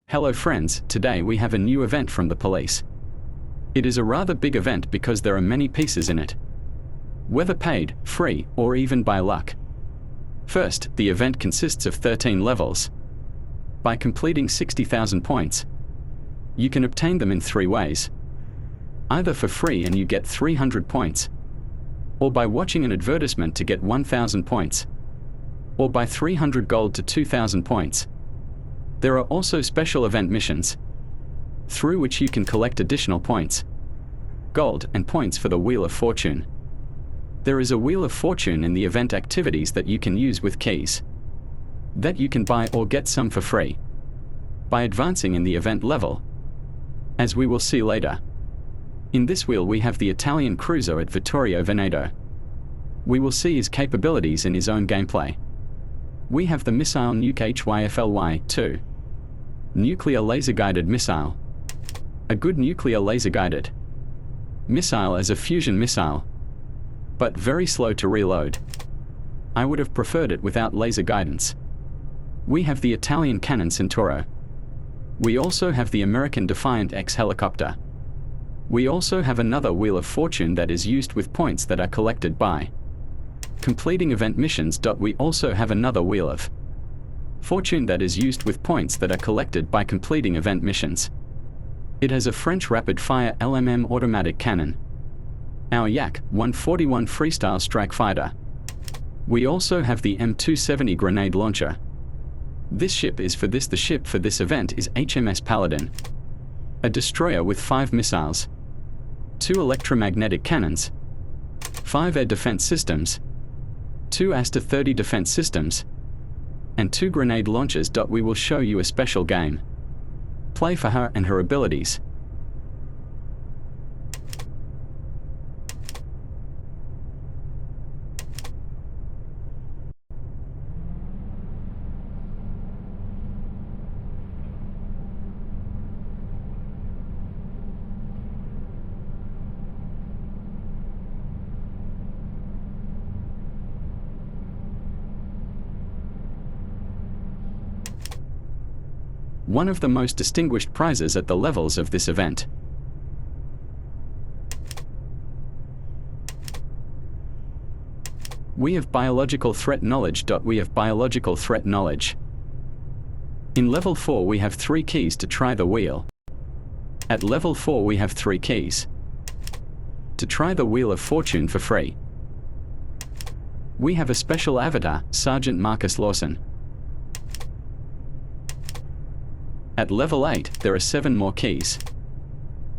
Hello friends, today we have a new event from the police. It is a rather big event because there are many pieces in it. Whether paid, free, or even by luck. First, the event consists of 13 levels. By completing 60,000 points, you can obtain them in 3 ways. Either for free and you get 300 points, or by watching an advertisement to get 1,000 points, or by 300 gold to 2,000 points. There are also special event missions, through which you can collect additional points, gold, and points for the Wheel of Fortune. There is a Wheel of Fortune in the event activities that you can use with keys, that you can buy or get some for free, by advancing in the event level, as we will see later. In this wheel we have the Italian cruiser at Vittorio Veneto. We will see his capabilities in his own gameplay. We have the missile nuke HYFLY-2. Nuclear laser-guided missile. A good nuclear laser-guided missile as a fusion missile, but very slow to reload. I would have preferred it without laser guidance. We have the Italian cannon Centauro. We also have the American Defiant X helicopter. We also have another Wheel of Fortune that is used with points that are collected by completing event missions. We also have another Wheel of Fortune that is used with points that are collected by completing event missions. It has a French rapid-fire LMM automatic cannon, our Yak 141 freestyle strike fighter. We also have the M270 grenade launcher. This ship is for this. The ship for this event is HMS Paladin, a destroyer with 5 missiles, 2 electromagnetic cannons, 5 air defense systems, 2 Asta-30 defense systems, and 2 grenade launchers. We will show you a special game play for her and her abilities. One of the most distinguished prizes at the levels of this event. We have biological threat knowledge. We have biological threat knowledge. In level 4 we have 3 keys to try the wheel. At level 4 we have 3 keys to try the Wheel of Fortune for free. We have a special avatar, Sergeant Marcus Lawson. At level 8, there are 7 more keys.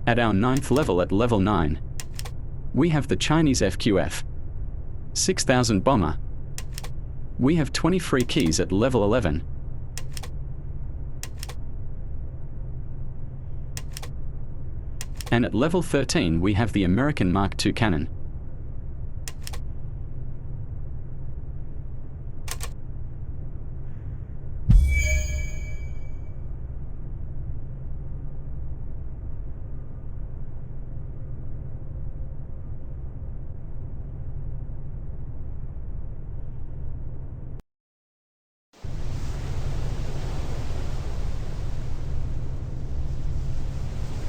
At our 9th level, at level 9, we have the Chinese FQF 6000 bomber. We have 20 free keys at level 11. And at level 13 we have the American Mark II cannon.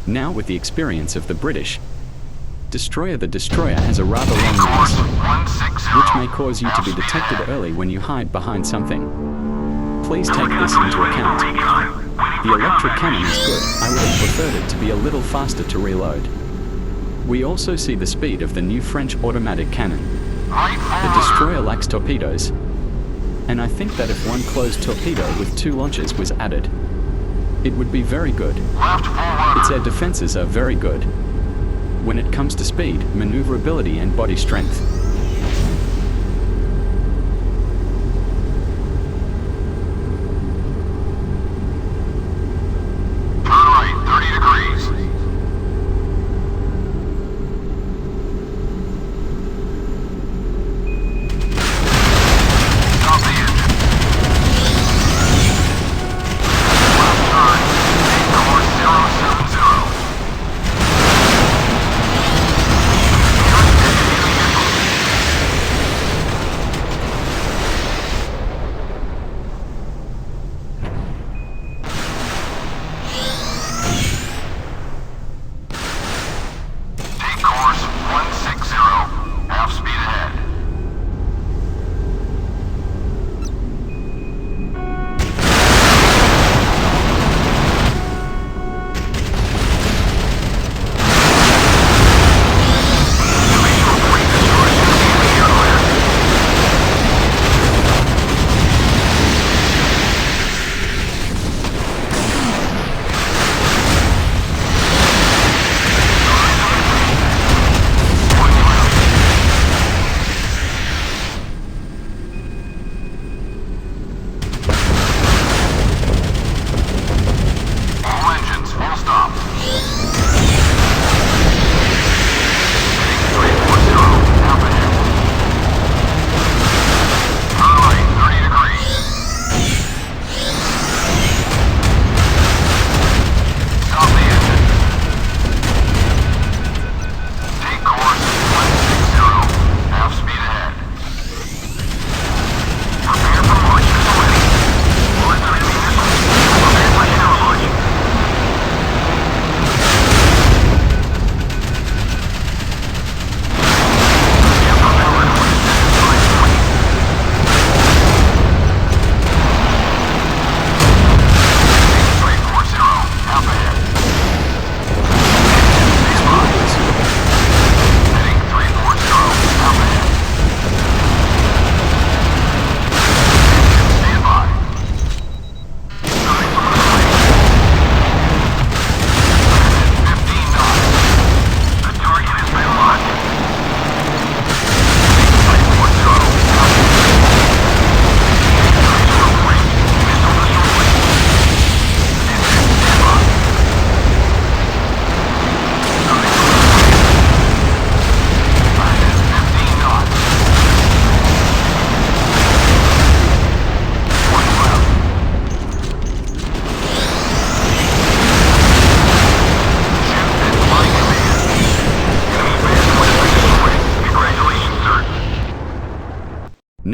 Now with the experience of the British destroyer, the destroyer has a rather long nose, which may cause you to be detected early when you hide behind something. Please take this into account. The electric cannon is good. I would have preferred it to be a little faster to reload. We also see the speed of the new French automatic cannon. The destroyer lacks torpedoes, and I think that if one closed torpedo with 2 launches was added, it would be very good. Its air defenses are very good when it comes to speed, maneuverability, and body strength.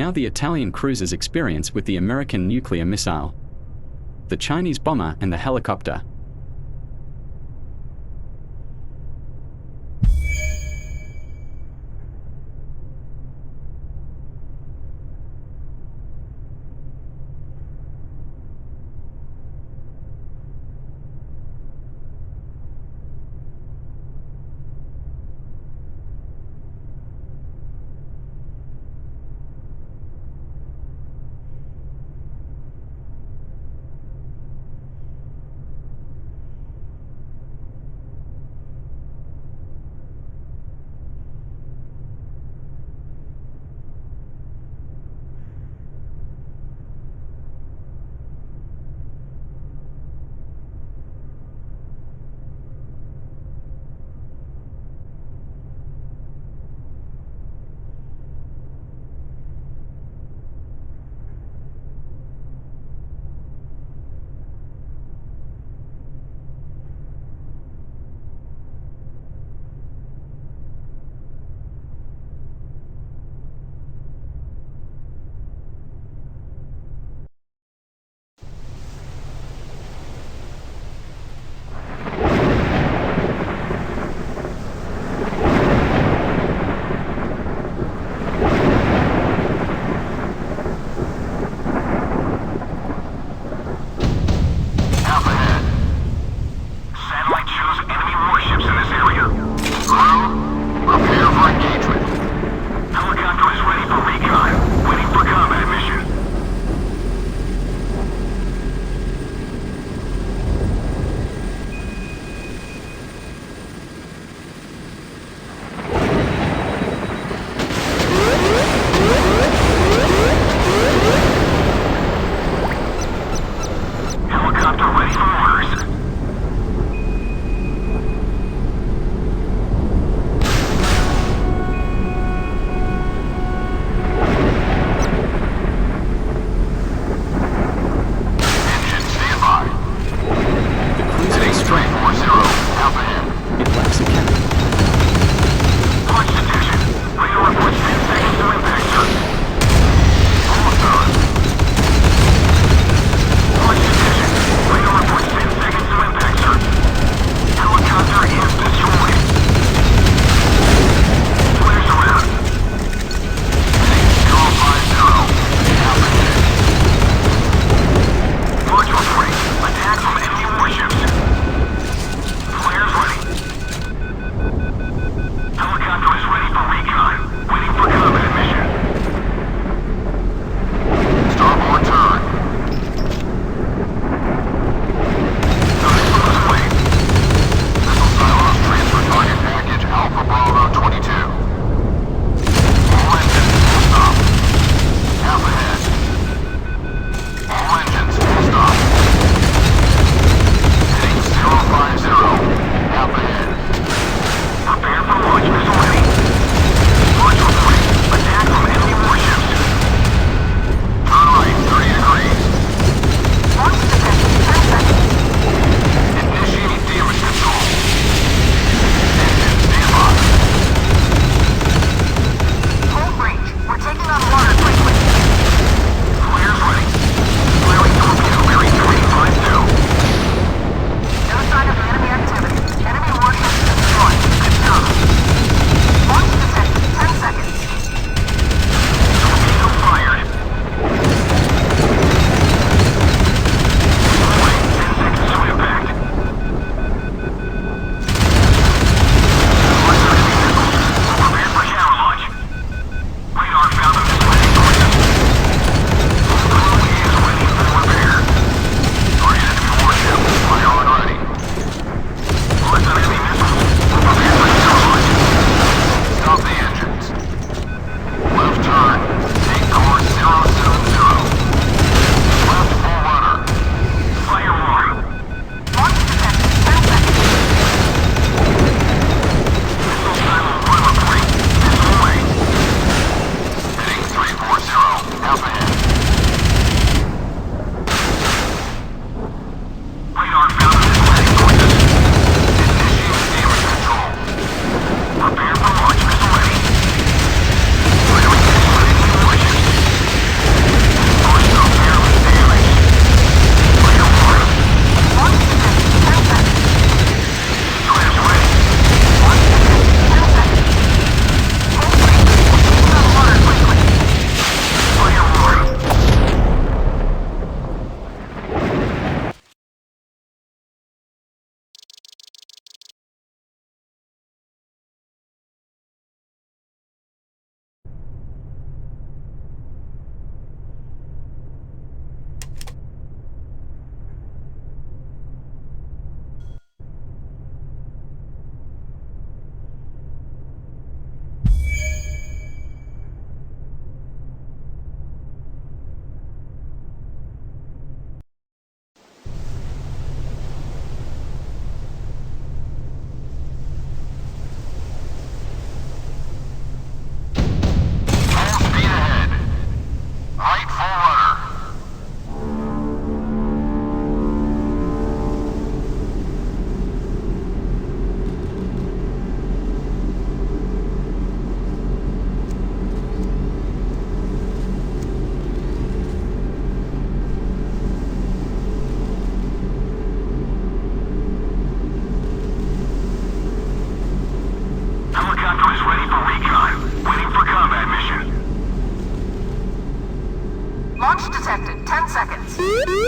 now the Italian cruiser's experience with the American nuclear missile, the Chinese bomber and the helicopter.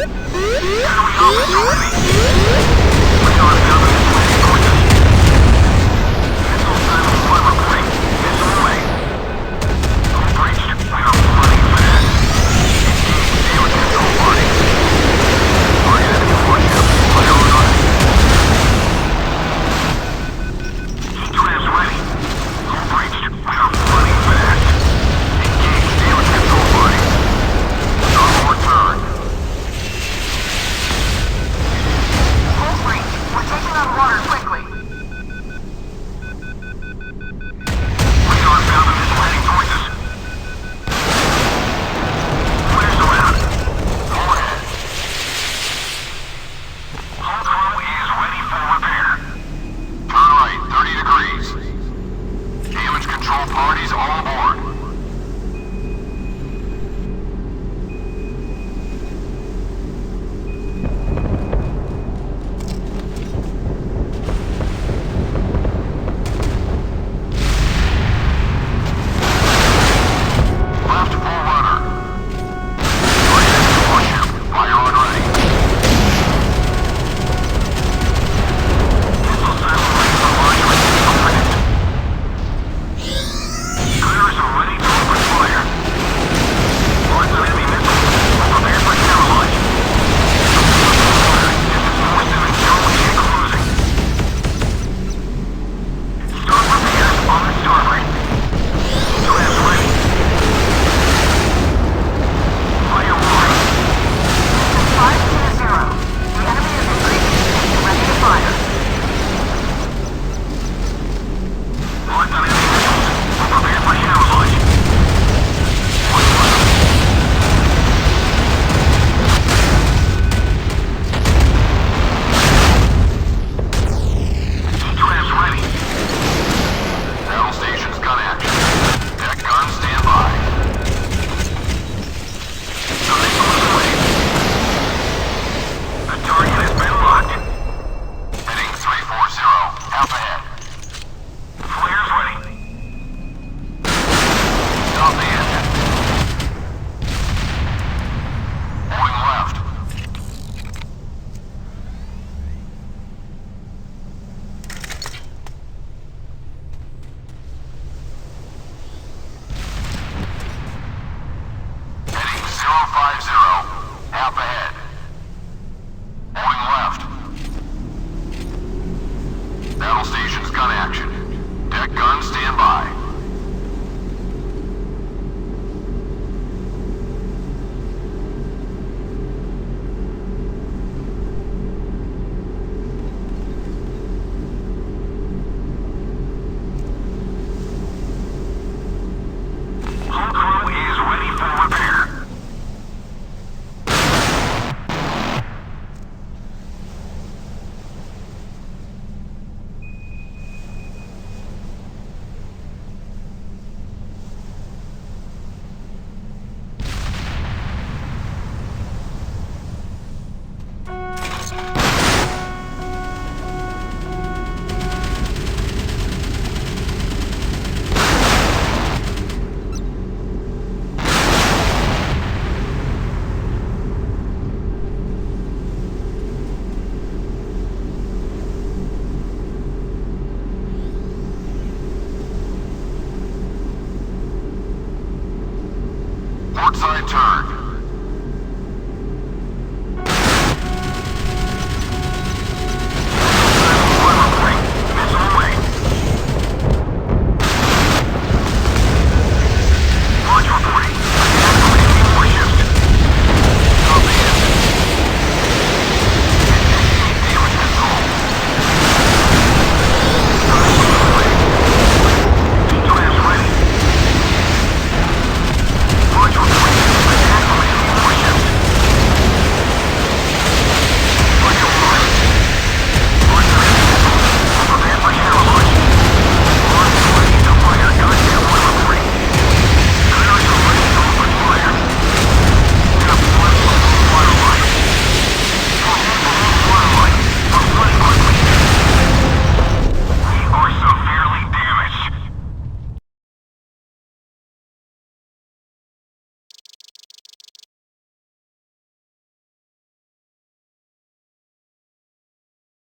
Can we hold it?